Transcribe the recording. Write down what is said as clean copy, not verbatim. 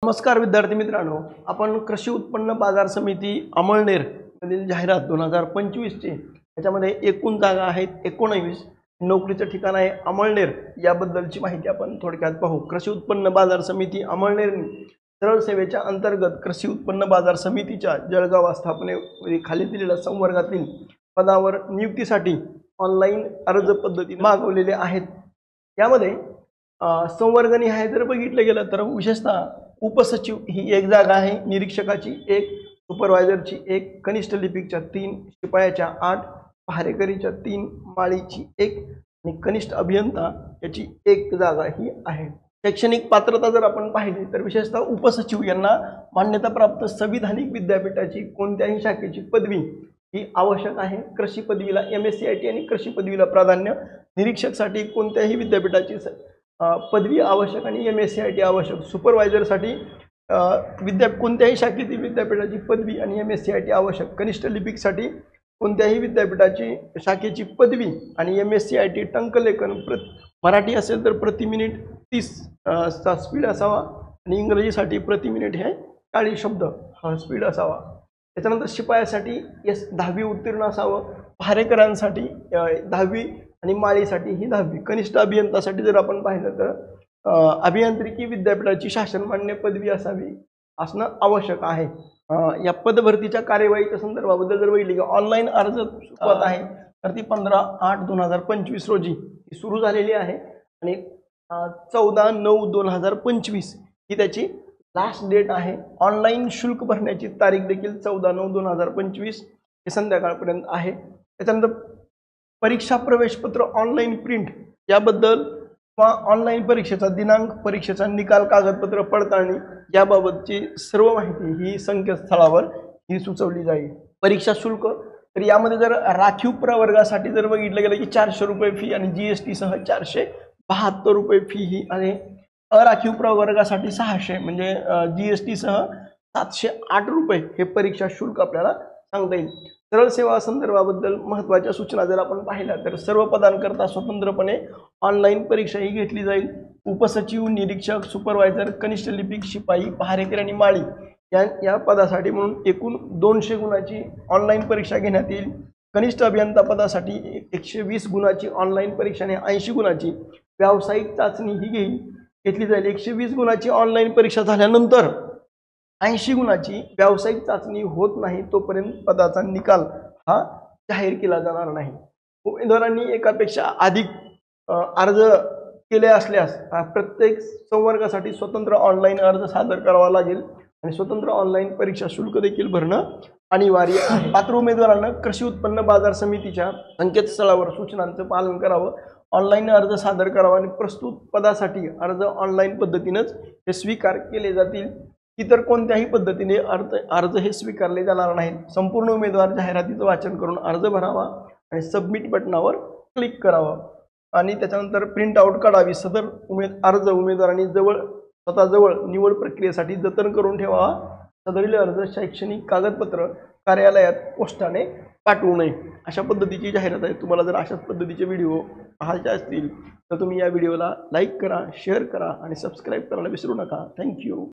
नमस्कार विद्यार्थी मित्रांनो, आपण कृषी उत्पन्न बाजार समिती अमळनेर मधील जाहिरात 2025 ची याच्यामध्ये एकूण जागा आहेत 19, नोकरीचं ठिकाण आहे अमळनेर, याबद्दलची माहिती आपण थोडक्यात पाहू। कृषी उत्पन्न बाजार समिती अमळनेर सरळ सेवेच्या अंतर्गत कृषी उत्पन्न बाजार समितीच्या जळगाव आस्थापने खाली दिलेल्या संवर्गातील पदावर नियुक्तीसाठी ऑनलाईन अर्ज पद्धती मागवलेले आहेत। यामध्ये संवर्गनिहाय जर बघितलं गेलं तर विशेषतः उपसचिव ही एक जागा आहे, निरीक्षकाची एक, सुपरवायझरची एक, कनिष्ठ लिपिकच्या 3, शिपायाच्या 8, पहारेकरीच्या 3, माळीची 1 आणि कनिष्ठ अभियंता याची 1 जागा ही आहे। शैक्षणिक पात्रता जर आपण पाहिली तर विशेषतः उपसचिव यांना मान्यताप्राप्त संविधानिक विद्यापीठाची कोणत्याही शाखेची पदवी ही आवश्यक आहे। कृषी पदवीला MSc आणि कृषी पदवीला प्राधान्य, निरीक्षकसाठी कोणत्याही विद्यापीठाची पदवी आवश्यक आणि MSc आवश्यक, सुपरवायझरसाठी कोणत्याही शाखेतील विद्यापीठाची पदवी आणि MSc आवश्यक, कनिष्ठ लिपिकसाठी कोणत्याही विद्यापीठाची शाखेची पदवी आणि MSc टंकलेखन मराठी असेल तर प्रति मिनिट 30 चा स्पीड असावा आणि इंग्रजीसाठी प्रति मिनिट हे 40 शब्द हा स्पीड असावा। त्याच्यानंतर शिपायासाठी 10वी उत्तीर्ण असावं, पहारेकरांसाठी 10वी आणि माळीसाठी ही 10वी, कनिष्ठ अभियंतासाठी जर आपण पाहिलं तर अभियांत्रिकी विद्यापीठाची शासनमान्य पदवी असावी असणं आवश्यक आहे। या पदभरतीच्या कार्यवाहीच्या संदर्भाबद्दल जर बघितली की ऑनलाईन अर्ज सुरुवात आहे तर ती 15/8/2025 रोजी सुरू झालेली आहे आणि 14/9/2025 ही त्याची लास्ट डेट आहे। ऑनलाईन शुल्क भरण्याची तारीख देखील 14/9/2025 हे संध्याकाळपर्यंत आहे। त्याच्यानंतर परीक्षा प्रवेशपत्र ऑनलाईन प्रिंट याबद्दल किंवा ऑनलाईन परीक्षेचा दिनांक, परीक्षेचा निकाल, कागदपत्र पडताळणी याबाबतची सर्व माहिती ही संकेतस्थळावर ही सुचवली जाईल। परीक्षा शुल्क तर यामध्ये जर राखीव प्रवर्गासाठी जर बघितलं गेलं की 400 रुपये फी आणि GST सह 472 रुपये फी ही आहे। अराखीव प्रवर्गासाठी 600 म्हणजे GST सह 708 रुपये हे परीक्षा शुल्क आपल्याला सांगता येईल। सरळ सेवा संदर्भाबद्दल महत्त्वाच्या सूचना जर आपण पाहिल्या तर सर्व पदांकरता स्वतंत्रपणे ऑनलाईन परीक्षा ही घेतली जाईल। उपसचिव, निरीक्षक, सुपरवायझर, कनिष्ठ लिपिक, शिपाई, पहारेकरी आणि माळी या पदासाठी म्हणून एकूण 200 गुणाची ऑनलाईन परीक्षा घेण्यात येईल। कनिष्ठ अभियंता पदासाठी 120 गुणाची ऑनलाईन परीक्षा आणि 80 गुणाची व्यावसायिक चाचणी ही घेतली जाईल। 120 गुणाची ऑनलाईन परीक्षा झाल्यानंतर 80 गुणाची व्यावसायिक चाचणी होत नाही तोपर्यंत पदाचा निकाल हा जाहीर केला जाणार नाही। उमेदवारांनी एकापेक्षा अधिक अर्ज केले असल्यास प्रत्येक संवर्गासाठी स्वतंत्र ऑनलाईन अर्ज सादर करावा लागेल आणि स्वतंत्र ऑनलाईन परीक्षा शुल्क देखील भरणं अनिवार्य आहे। पात्र उमेदवारांना कृषी उत्पन्न बाजार समितीच्या संकेतस्थळावर सूचनांचं पालन करावं, ऑनलाईन अर्ज सादर करावा आणि प्रस्तुत पदासाठी अर्ज ऑनलाईन पद्धतीनेच हे स्वीकार केले जातील। इतर कोणत्याही पद्धतीने अर्ज हे स्वीकारले जाणार नाहीत। संपूर्ण उमेदवार जाहिरातीचं वाचन करून अर्ज भरावा आणि सबमिट बटनावर क्लिक करावा आणि त्याच्यानंतर प्रिंट आउट काढावी। सदर अर्ज उमेदवारांनी स्वतःजवळ निवड प्रक्रियेसाठी जतन करून ठेवावा। सदरील अर्ज शैक्षणिक कागदपत्र कार्यालयात पोस्टाने पाठवू नये। अशा पद्धतीची जाहिरात आहे। तुम्हाला जर अशाच पद्धतीचे व्हिडिओ पाहायचे असतील तर तुम्ही या व्हिडिओला लाईक करा, शेअर करा आणि सबस्क्राईब करायला विसरू नका। थँक्यू।